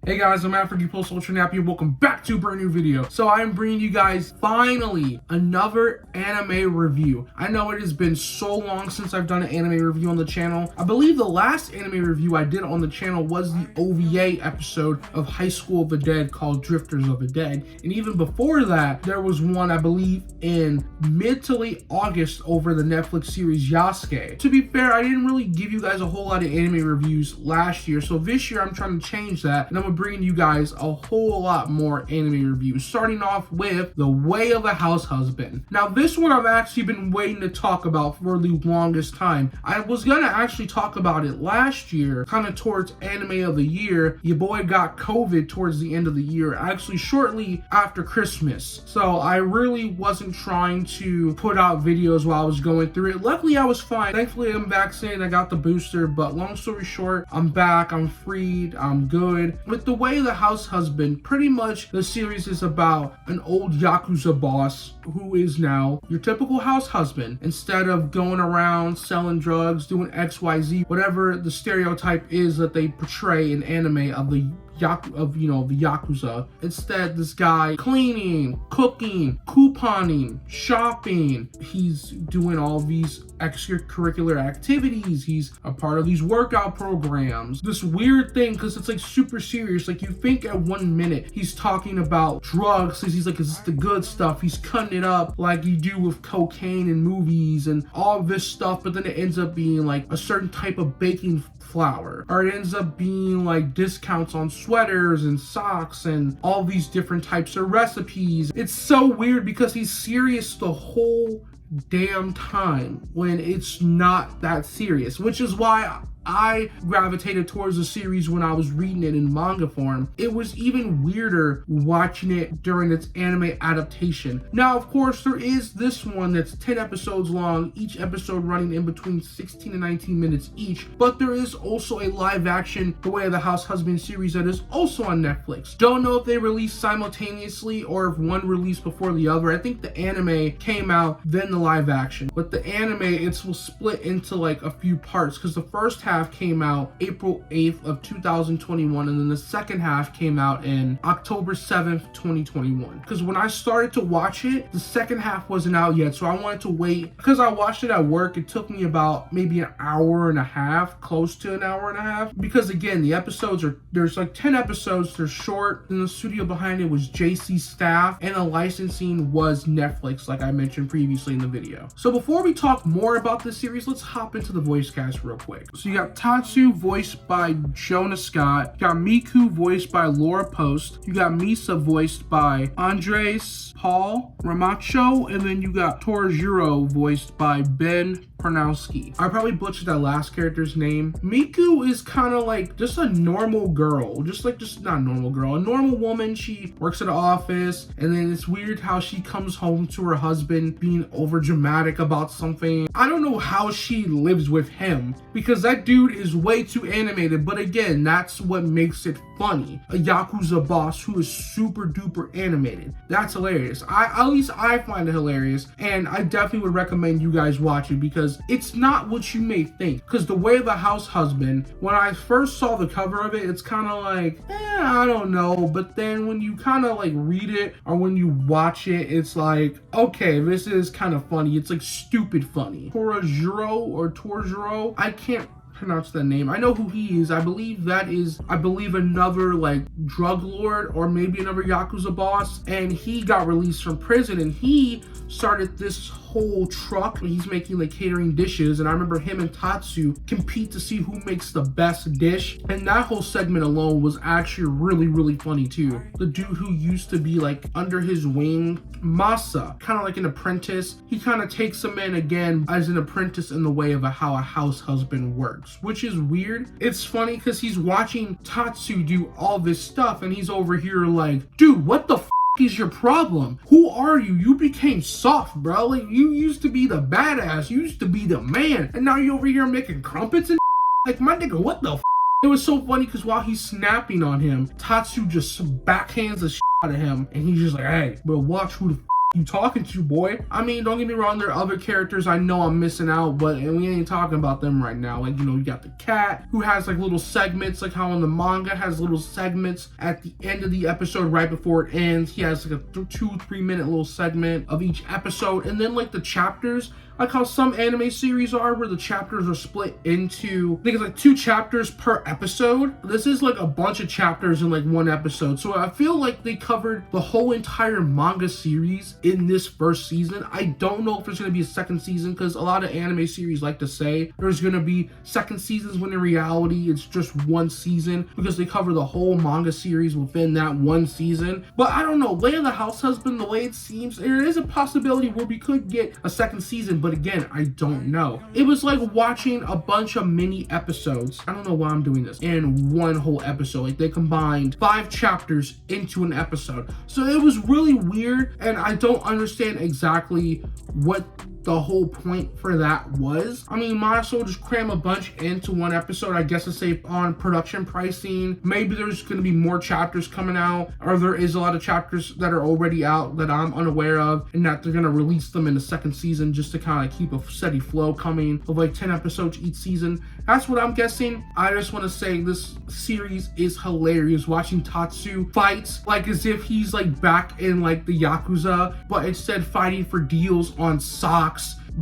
Hey guys, I'm AfroGeek PlusUltraNappy and welcome back to a brand new video. So I'm bringing you guys finally another anime review. I know it has been so long since I've done an anime review on the channel. I believe the last anime review I did on the channel was the OVA episode of High School of the Dead called Drifters of the Dead. And even before that, there was one I believe in mid to late August over the Netflix series Yasuke. To be fair, I didn't really give you guys a whole lot of anime reviews last year. So this year I'm trying to change that and I'm bringing you guys a whole lot more anime reviews, starting off with The Way of a Househusband. Now this one I've actually been waiting to talk about for the longest time. I was gonna actually talk about it last year, kind of towards anime of the year. Your boy got COVID towards the end of the year, actually shortly after Christmas. So I really wasn't trying to put out videos while I was going through it. Luckily I was fine. Thankfully I'm vaccinated, I got the booster, but long story short, I'm back, I'm freed, I'm good. With The Way of the Househusband, pretty much the series is about an old Yakuza boss who is now your typical house husband. Instead of going around selling drugs, doing XYZ, whatever the stereotype is that they portray in anime of the Yakuza. Instead, this guy cleaning, cooking, couponing, shopping. He's doing all these extracurricular activities. He's a part of these workout programs. This weird thing, because it's like super serious. Like you think at 1 minute he's talking about drugs, he's like, is this the good stuff? He's cutting it up like you do with cocaine in movies and all this stuff, but then it ends up being like a certain type of baking flour, or it ends up being like discounts on sweaters and socks and all these different types of recipes. It's so weird because he's serious the whole damn time when it's not that serious, which is why I gravitated towards the series when I was reading it in manga form. It was even weirder watching it during its anime adaptation. Now, of course, there is this one that's 10 episodes long, each episode running in between 16 and 19 minutes each, but there is also a live action The Way of the Househusband series that is also on Netflix. Don't know if they released simultaneously or if one released before the other. I think the anime came out, then the live action. But the anime, it's will split into like a few parts, because the first half came out April 8th of 2021, and then the second half came out in October 7th, 2021. Because when I started to watch it, the second half wasn't out yet, so I wanted to wait. Because I watched it at work, it took me about maybe an hour and a half, close to an hour and a half. Because again, the episodes there's like 10 episodes, they're short, and the studio behind it was JC Staff, and the licensing was Netflix, like I mentioned previously in the video. So before we talk more about this series, let's hop into the voice cast real quick. So you got Tatsu voiced by Jonah Scott, you got Miku voiced by Laura Post, you got Misa voiced by Andres Paul Ramacho, and then you got Torajiro voiced by Ben Pronowski. I probably butchered that last character's name. Miku is kind of like just a normal girl, just not a normal girl, a normal woman. She works at an office, and then it's weird how she comes home to her husband being over dramatic about something. I don't know how she lives with him, because that dude is way too animated, but again, that's what makes it funny. A Yakuza boss who is super duper animated. That's hilarious. At least I find it hilarious, and I definitely would recommend you guys watch it, because it's not what you may think. Because The Way of the Househusband, when I first saw the cover of it, it's kind of like, I don't know. But then when you kind of like read it, or when you watch it, it's like, okay, this is kind of funny. It's like stupid funny. Torajiro, I can't pronounce that name. I know who he is. I believe another like drug lord, or maybe another Yakuza boss, and he got released from prison, and he started this whole truck. He's making like catering dishes, and I remember him and Tatsu compete to see who makes the best dish, and that whole segment alone was actually really funny too. The dude who used to be like under his wing, Masa, kind of like an apprentice, he kind of takes him in again as an apprentice in the way of how a house husband works, which is weird. It's funny because he's watching Tatsu do all this stuff, and he's over here like, dude, what the is your problem? Who are you? You became soft, bro. Like, you used to be the badass, you used to be the man, and now you're over here making crumpets and like, my nigga, what the It was so funny because while he's snapping on him, Tatsu just backhands the out of him, and he's just like, hey, bro, watch who the you talking to, boy? I mean, don't get me wrong, there are other characters I know I'm missing out, but and we ain't talking about them right now. Like, you know, you got the cat who has like little segments, like how in the manga has little segments at the end of the episode right before it ends. He has like a 2-3 minute little segment of each episode, and then like the chapters, like how some anime series are where the chapters are split into, I think it's like 2 chapters per episode. This is like a bunch of chapters in like one episode. So I feel like they covered the whole entire manga series in this first season. I don't know if there's going to be a second season, because a lot of anime series like to say there's going to be second seasons when in reality it's just one season, because they cover the whole manga series within that one season. But I don't know, Way of the House Husband, the way it seems, there is a possibility where we could get a second season, but again, I don't know. It was like watching a bunch of mini episodes, I don't know why I'm doing this, in one whole episode. Like they combined 5 chapters into an episode. So it was really weird, and I don't understand exactly what the whole point for that was. I mean, might as well just cram a bunch into one episode, I guess, to save on production pricing. Maybe there's going to be more chapters coming out, or there is a lot of chapters that are already out that I'm unaware of, and that they're going to release them in the second season just to kind of keep a steady flow coming of like 10 episodes each season. That's what I'm guessing. I just want to say this series is hilarious. Watching Tatsu fights like as if he's like back in like the Yakuza, but instead fighting for deals on socks,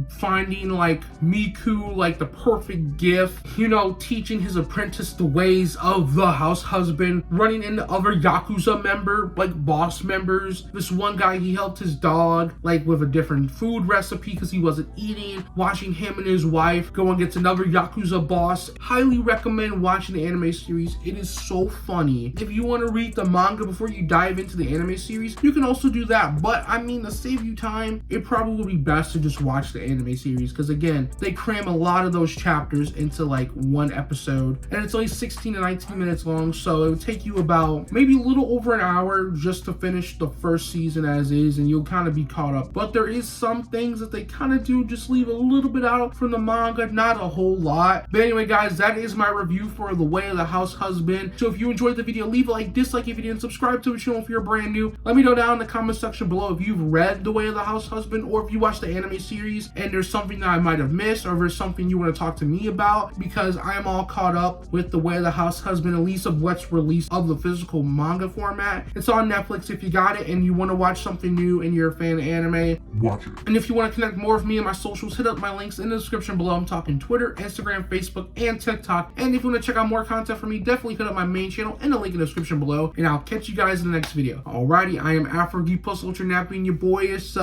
finding like Miku like the perfect gift, you know, teaching his apprentice the ways of the house husband, running into other Yakuza member, like boss members. This one guy, he helped his dog like with a different food recipe because he wasn't eating, watching him and his wife go against another Yakuza boss. Highly recommend watching the anime series. It is so funny. If you want to read the manga before you dive into the anime series, you can also do that, but I mean, to save you time, it probably would be best to just watch the anime series, because again, they cram a lot of those chapters into like one episode, and it's only 16 to 19 minutes long, so it would take you about maybe a little over an hour just to finish the first season as is, and you'll kind of be caught up. But there is some things that they kind of do just leave a little bit out from the manga, not a whole lot. But anyway, guys, that is my review for The Way of the House Husband. So if you enjoyed the video, leave a like, dislike if you didn't, subscribe to the channel if you're brand new. Let me know down in the comment section below if you've read The Way of the House Husband, or if you watched the anime series and there's something that I might have missed, or if there's something you want to talk to me about, because I am all caught up with The Way of the House Husband, at least of what's released of the physical manga format. It's on Netflix. If you got it and you want to watch something new and you're a fan of anime, watch it. And if you want to connect more with me and my socials, hit up my links in the description below. I'm talking Twitter, Instagram, Facebook, and TikTok. And if you want to check out more content from me, definitely hit up my main channel in the link in the description below, and I'll catch you guys in the next video. Alrighty, I am AfroGeek +UltraNappy, and your boy is